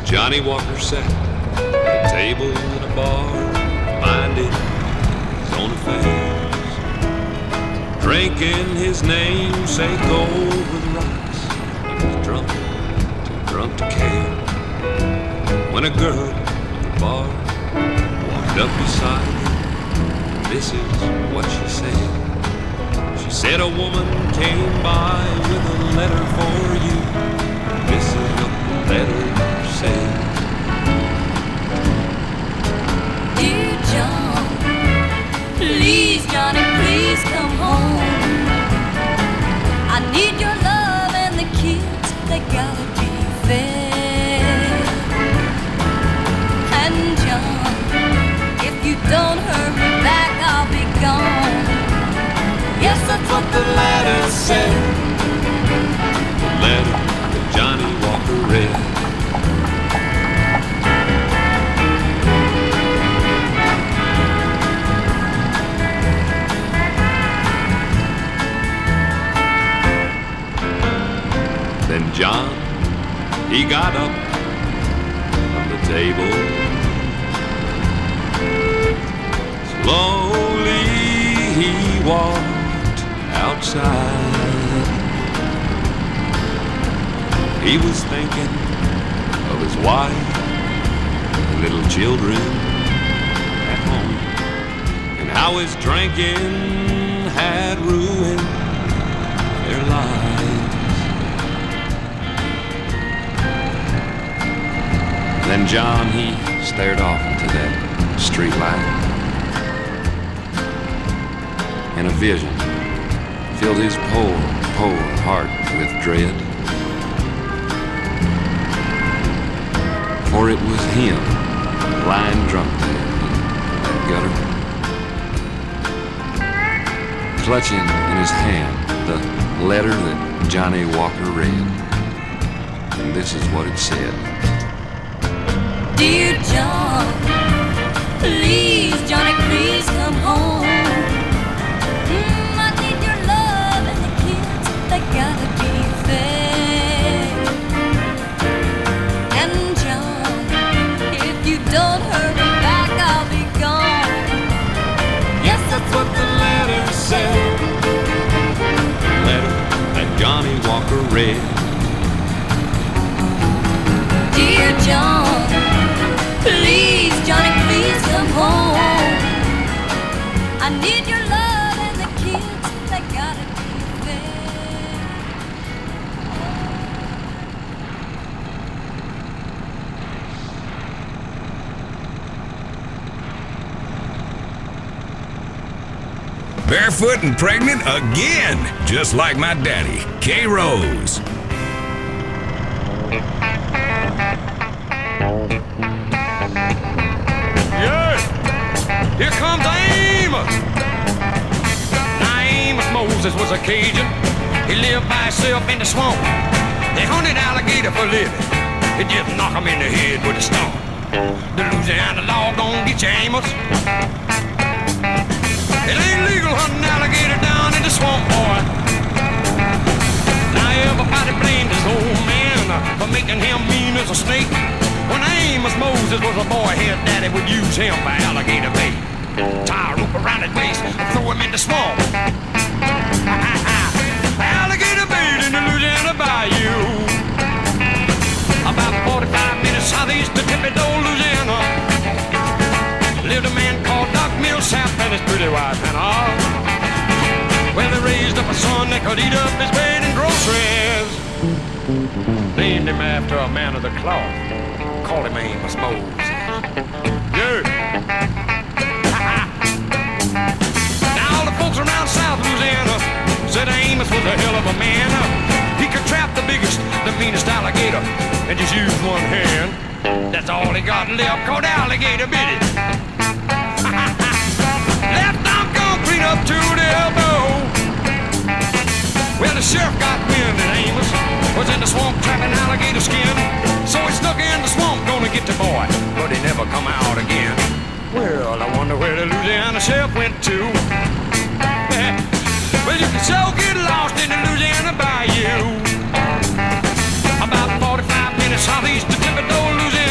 Johnny Walker sat at a table in a bar, minding his own affairs, drinking his namesake over the rocks. He was drunk, too drunk to care, when a girl at the bar walked up beside him. This is what she said. She said a woman came by with a letter for you. This is what the letter said. Dear John, please, Johnny, please come home. I need your love and the kids, they gotta be fed. And John, if you don't hurry back, I'll be gone. Yes, that's what the letter said. The letter that Johnny Walker read. Then John, he got up from the table. Slowly he walked outside. He was thinking of his wife and little children at home, and how his drinking had ruined their lives. Then John, he stared off into that street light, and a vision filled his poor heart with dread. For it was him, lying drunk there in that gutter, clutching in his hand the letter that Johnny Walker read. And this is what it said. Dear John, please, Johnny, please come home. I need your love and the kids, they gotta be fed. And John, if you don't hurry back, I'll be gone. Yes, that's what the letter said. The letter that Johnny Walker read. Dear John, please, Johnny, please come home. I need your love and the kids, they gotta be fed. Barefoot and pregnant again, just like my daddy, K. Rose. Here comes Amos. Now Amos Moses was a Cajun. He lived by himself in the swamp. They hunted alligator for living. It just knock him in the head with a stone. The Louisiana law gon' get you, Amos. It ain't legal hunting alligator down in the swamp, boy. Now everybody blamed his old man for making him mean as a snake. When Amos Moses was a boy, his daddy would use him for alligator bait. Tie a rope around his waist and throw him in the swamp. Alligator bait in the Louisiana bayou. About 45 minutes southeast of Thibodaux, Louisiana, lived a man called Doc Millsap and his pretty wife Hannah. Well, they raised up a son that could eat up his bed and groceries. Named him after a man of the cloth. Called him Amos Moses. Yeah. Now all the folks around South Louisiana said Amos was a hell of a man. He could trap the biggest, the meanest alligator and just use one hand. That's all he got left, called alligator bit it. Left arm gone clean up to the elbow. Well, the sheriff got wind that Amos was in the swamp trapping alligator skin. So he snuck in the swamp, gonna get the boy, but he never come out again. Well, I wonder where the Louisiana sheriff went to. Well, you can so get lost in the Louisiana bayou. About 45 minutes southeast of Thibodaux, Louisiana.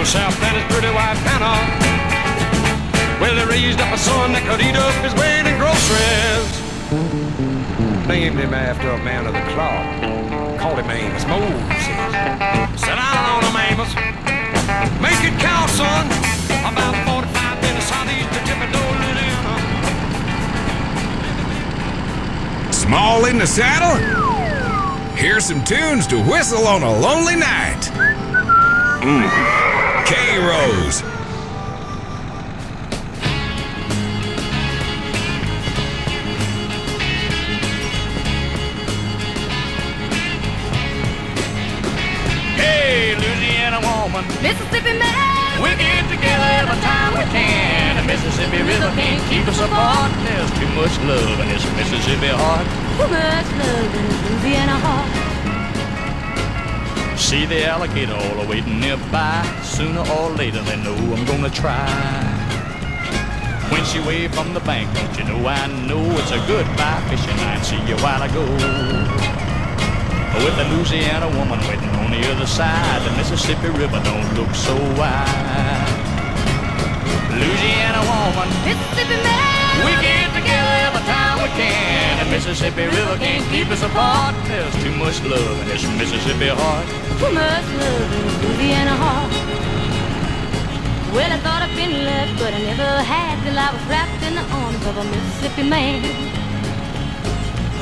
Millsap and his pretty wife Hannah. Well, they raised up a son that could eat up his weight in groceries. Named him after a man of the cloth. Called him Amos Moses. Sit down on him, Amos. Make it count, son. About 45 minutes southeast of Thibodaux, Louisiana. Small in the saddle? Here's some tunes to whistle on a lonely night. K-Rose. Hey, Louisiana woman, Mississippi man, we get together every time we can. The Mississippi River can't keep us apart. There's too much love in this Mississippi heart. too much love in this Louisiana heart. See the alligator all waiting nearby. Sooner or later they know I'm gonna try. When she waved from the bank, don't you know I know it's a goodbye fishing night. See you a while ago. With a Louisiana woman waiting on the other side, the Mississippi River don't look so wide. Louisiana woman, Mississippi man, we get together every time we can. The Mississippi River can't keep us apart. There's too much love in this Mississippi heart. too much love in this Louisiana heart. Well, I thought I'd been left, but I never had till I was wrapped in the arms of a Mississippi man.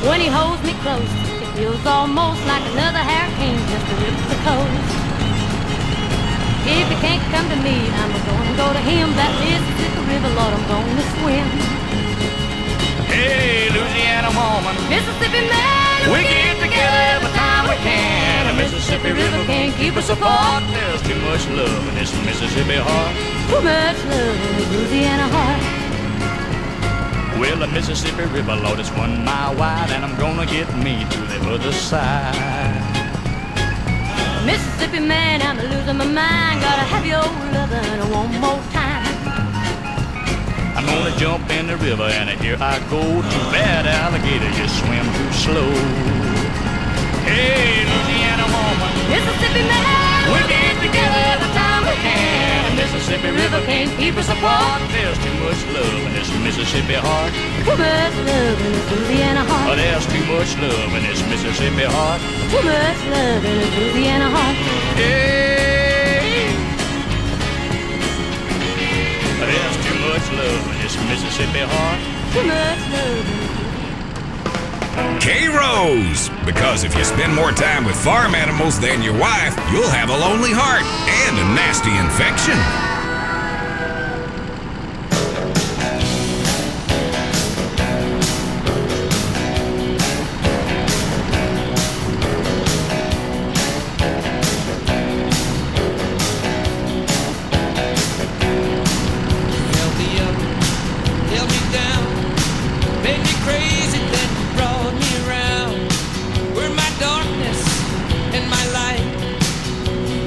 When he holds me close, it feels almost like another hurricane just to rip the coast. If he can't come to me, I'm gonna go to him. That Mississippi River, Lord, I'm gonna swim. Hey, Louisiana woman, Mississippi man, we get together every time we can. The Mississippi River can't keep us apart. There's too much love in this Mississippi heart. too much love in this Louisiana heart. Well, the Mississippi River, Lord, it's 1 mile wide, and I'm gonna get me to the other side. Mississippi man, I'm losing my mind. Gotta have your lovin' one more time. I'm gonna jump in the river, and here I go. Too bad, alligator, you swim too slow. Hey, Louisiana woman, Mississippi man, we get together every time we can. The Mississippi River can't keep us apart. There's too much love in this Mississippi heart. too much love in this Louisiana Oh, heart. there's too much love in this Mississippi heart. Too much love in this Louisiana heart. Hey, there's too much love in this Mississippi heart. Too much love in this K-Rose. Because if you spend more time with farm animals than your wife, you'll have a lonely heart and a nasty infection. Held me up, held me down, made me crazy, then brought me around. Were my darkness and my light,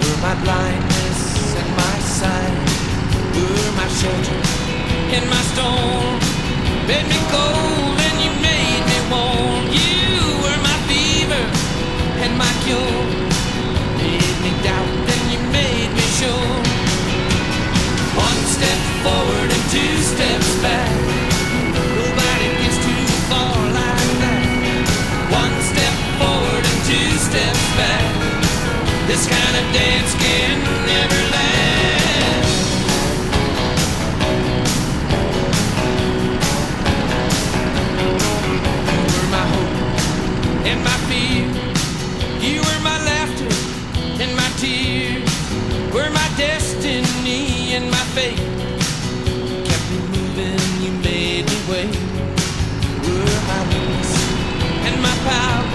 were my blindness and my sight, were my shelter and my storm. Made me cold and you made me warm. You were my fever and my cure. Made me doubt, then you made me sure. One step forward and 2 steps back. Nobody gets too far like that. One step forward and 2 steps back. This kind of dance can never last. You were my hope and my fear. You were my laughter and my tears. Were my destiny and my fate. Kept me moving, you made me wait. Were my weakness and my power.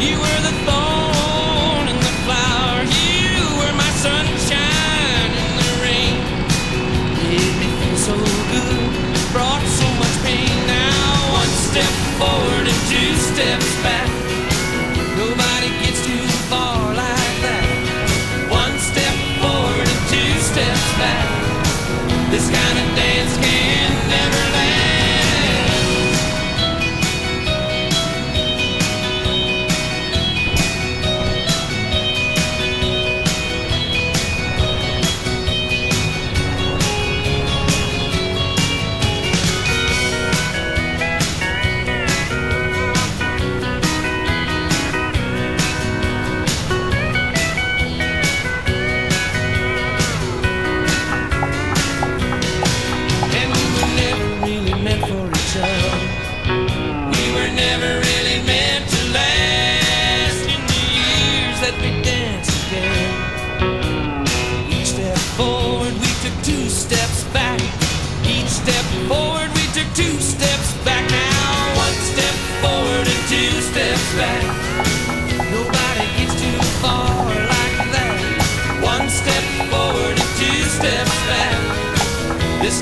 You were the thorn and the flower. You were my sunshine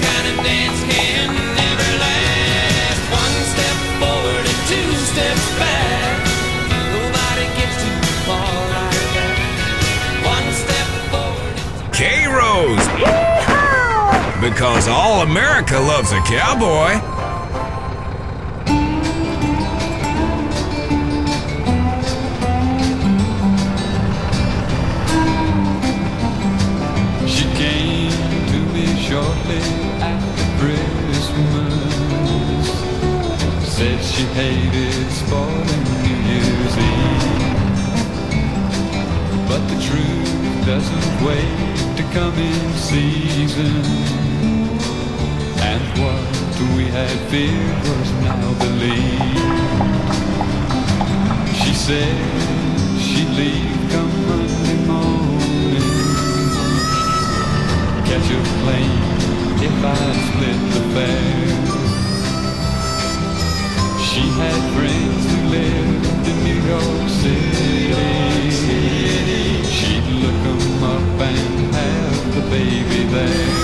kind of dance can never last. One step forward and two steps back. Nobody gets too far like that. One step forward and K-Rose. Because all America loves a cowboy. She came to me shortly after Christmas. Said she hated spoiling New Year's Eve. But the truth doesn't wait to come in season. And what we had feared was now believed. She said she'd leave come Monday morning, catch a plane if I split the fare. She had friends who lived in New York City. She'd look 'em up and have the baby there.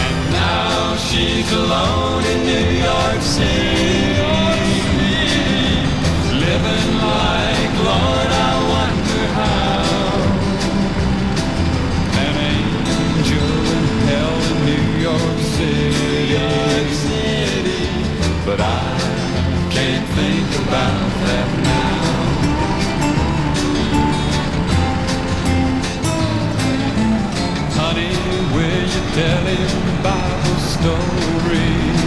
And now she's alone in New York City, living like, Lord, I wonder how. An angel in hell in New York City. But I can't think about that now. Honey, will you tell him Bible stories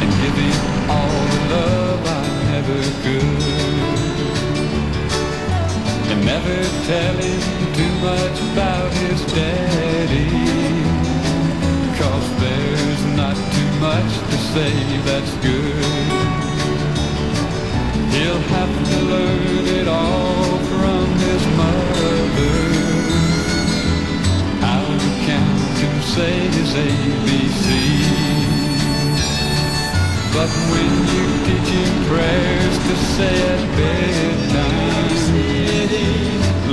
and give him all the love I never could? And never tell him too much about his daddy, 'cause there's not too much to say that's good. He'll have to learn it all from his mother, how to count and say his ABCs. But when you teach him prayers to say at bedtime,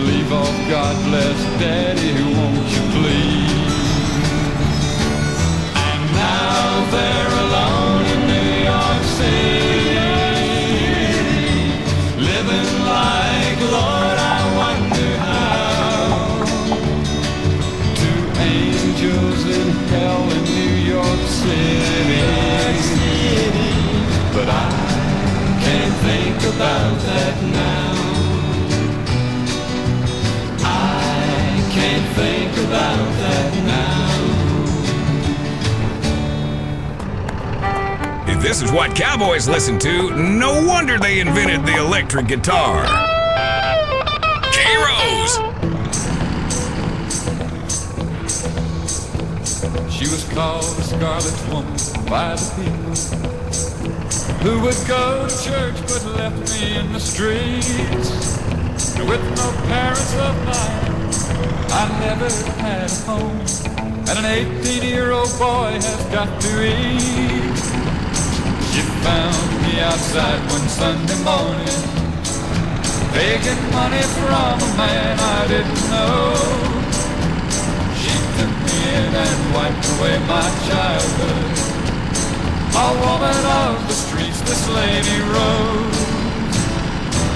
leave off God bless Daddy, won't you please? Now they're alone in New York City, living like, Lord, I wonder how. Two angels in hell in New York City. But I can't think about that now. I can't think about that now. If this is what cowboys listen to, no wonder they invented the electric guitar. K-Rose. She was called the Scarlet Woman by the people who would go to church but left me in the streets. With no parents of mine, I never had a home, and an 18-year-old boy has got to eat. She found me outside one Sunday morning, begging money from a man I didn't know. She took me in and wiped away my childhood. A woman of the streets, this lady Rose.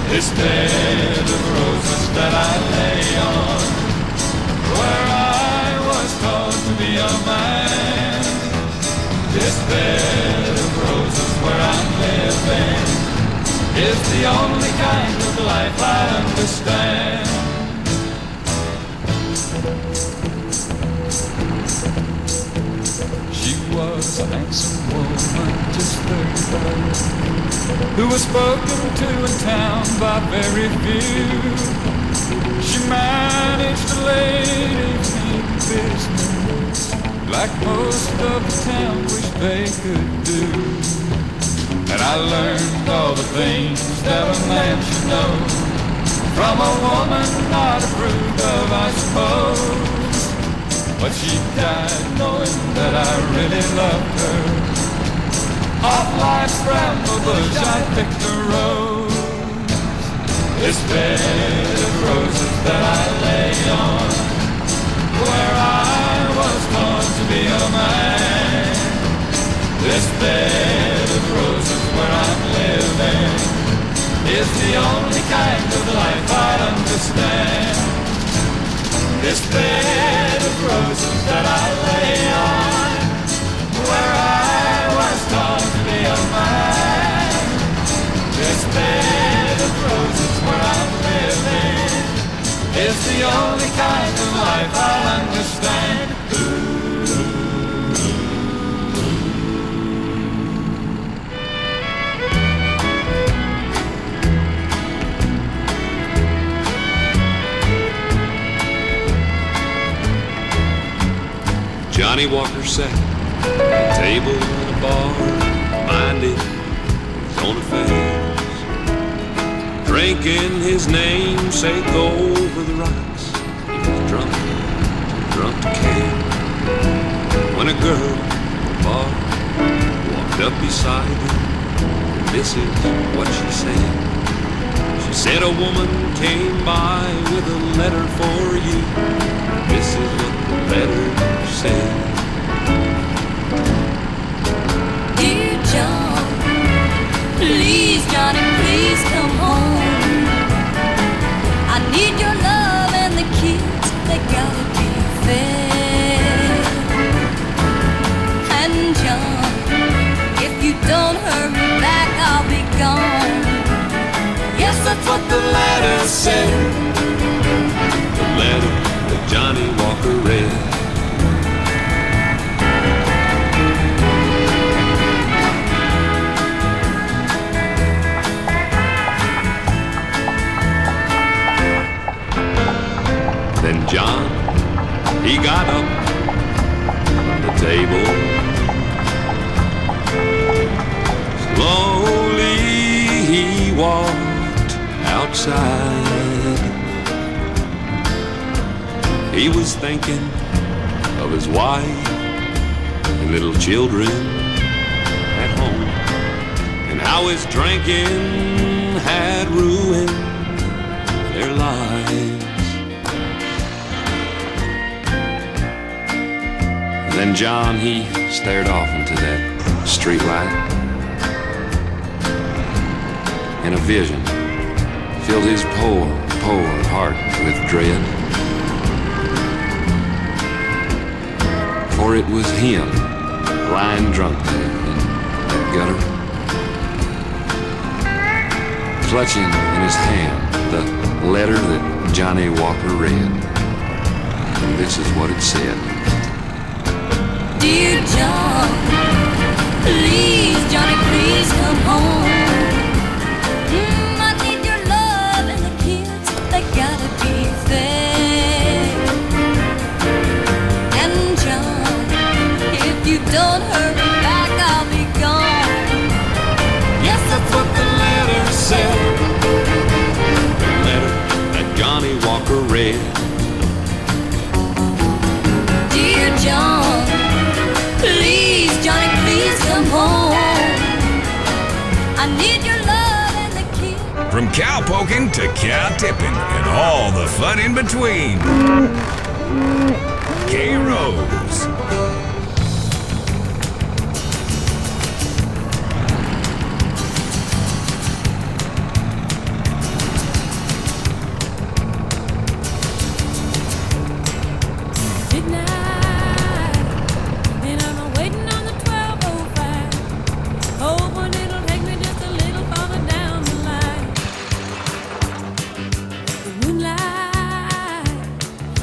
This bed of roses that I lay on, where I was taught to be a man. This bed of roses where I'm living is the only kind of life I understand. She was a handsome woman, just 35, who was spoken to in town by very few. She managed a lady's business like most of the town wish they could do. And I learned all the things that a man should know from a woman not approved of, I suppose. But she died knowing that I really loved her. Off life's bramble bush I picked a rose. This bed of roses that I lay on, where I was born to be a man. This bed of roses where I'm living is the only kind of life I understand. This bed of roses that I lay on, where I was born to be a man. This bed of roses where I'm living is the only kind of life I'll understand. Johnny Walker sat at a table in a bar, minded his own affairs, drinking his namesake over the rocks. He was drunk to care. When a girl in the bar walked up beside him, and this is what she said. She said, a woman came by with a letter for you. This is what the letter said. Dear John, please, Johnny, please come home. I need your love and the kids, they gotta be fed. And John, if you don't hurry back, I'll be gone. Yes, that's what the letter said. The letter that Johnny Walker read. Then John, he got up from the table. Slowly he walked outside. He was thinking of his wife and little children at home, and how his drinking had ruined their lives. Then John, he stared off into that street light, and a vision filled his poor heart with dread. For it was him lying drunk there in that gutter, clutching in his hand the letter that Johnny Walker read. And this is what it said. Dear John, please, Johnny, please come home. I need your love and the kids, they gotta be fed. And John, if you don't hurry back, I'll be gone. Yes, that's what the letter said. The letter that Johnny Walker read. Dear John, please, Johnny, please come home. I need your love and the kids. From cow poking to cow tipping and all the fun in between. K. Rose.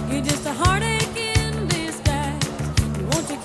You're just a heartache in disguise. You want to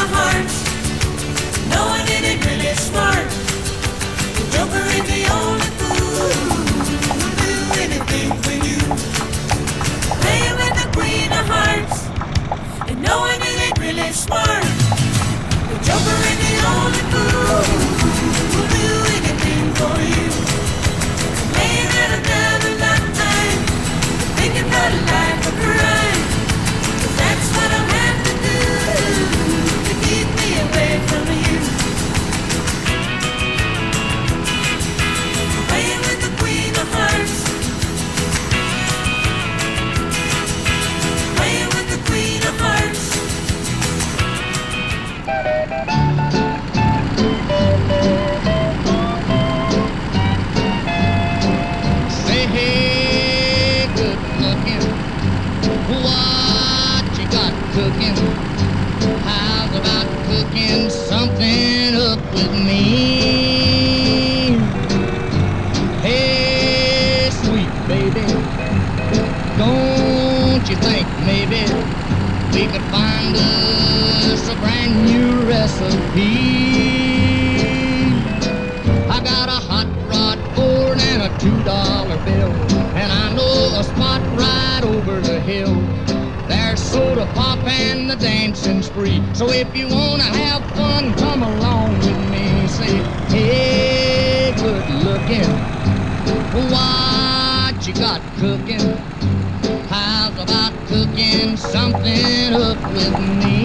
of hearts, knowing it ain't really smart. The joker ain't the only fool who'll do anything for you. Playing with the queen of hearts, and knowing it ain't really smart. The joker ain't the only fool who'll do anything for you. Laying at another lifetime, thinking about life a crime. 'Cause that's what I'll have to do to keep me away from you. Playing with the queen of hearts, playing with the queen of hearts. Say, hey, good looking, what you got cooking? How's about cooking something up with me? Hey, sweet baby, don't you think maybe we could find us a brand new recipe? I got a hot rod Ford and a $2 bill, and I know a spot right over the hill. There's soda pop and the dancing's free. So if you wanna have fun, come along with me. Say, hey, good looking, what you got cooking? How's about cooking something up with me?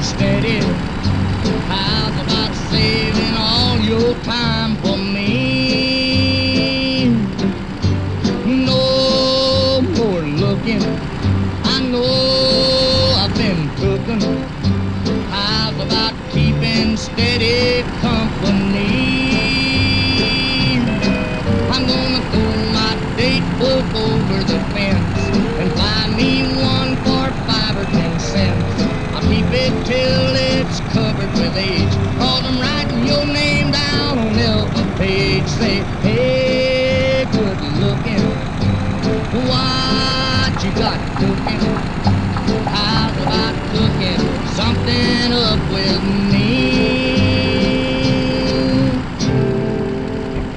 Steady. How's about saving all your time for me? No more looking, I know I've been cooking. How's about keeping steady company? I'm gonna throw my date book over the fence and buy me one for 5 or 10 cents. Keep it till it's covered with age, 'cause I'm writing your name down on every page. Say, hey, good looking, what you got cooking? How's about cooking something up with me?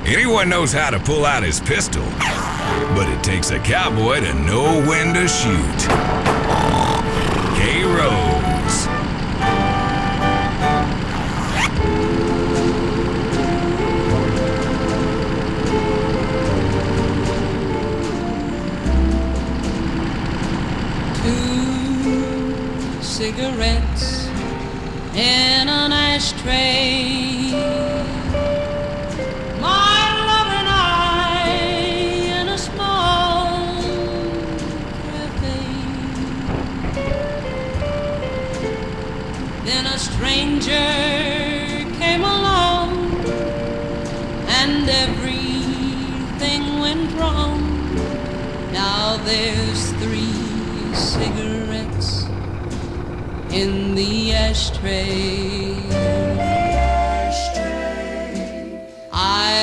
Anyone knows how to pull out his pistol, but it takes a cowboy to know when to shoot. K-Rose. Cigarettes in an ashtray. My love and I in a small cafe. Then a stranger came along and everything went wrong. Now there's 3 cigarettes in the ashtray.